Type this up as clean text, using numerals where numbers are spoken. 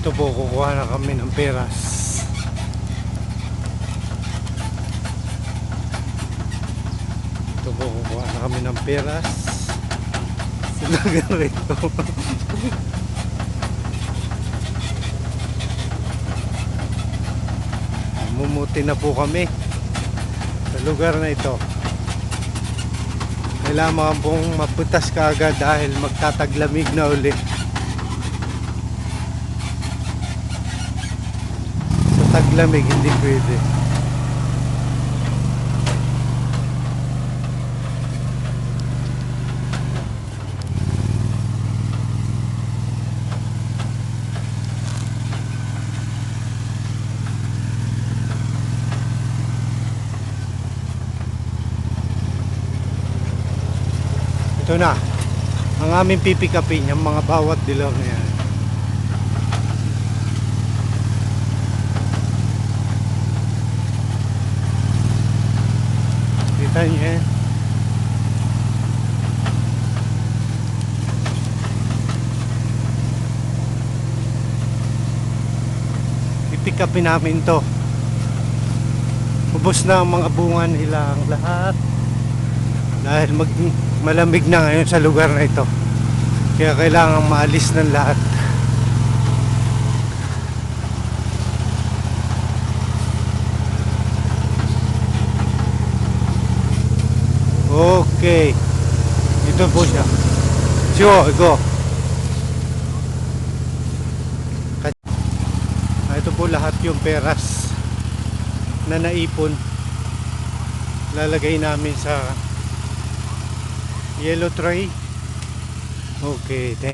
Ito po, kukuha na kami ng peras. Ito po, kukuha na kami ng peras. Sa lugar ito. Mumuti na po kami sa lugar na ito. Kailangan pong maputas kaagad dahil magtataglamig na uli. Sa taglamig hindi pwede. Ito na ang aming pipikapin, yung mga bawat dilaw na yan. Kita nyo yan. Pipikapin namin to. Ubos na ang mga bunga nila ang lahat dahil malamig na ngayon sa lugar na ito, kaya kailangan maalis ng lahat. Okay, ito po siya. Go. Ito po lahat yung peras na naipon, lalagay namin sa yellow tray. Okay, thank you.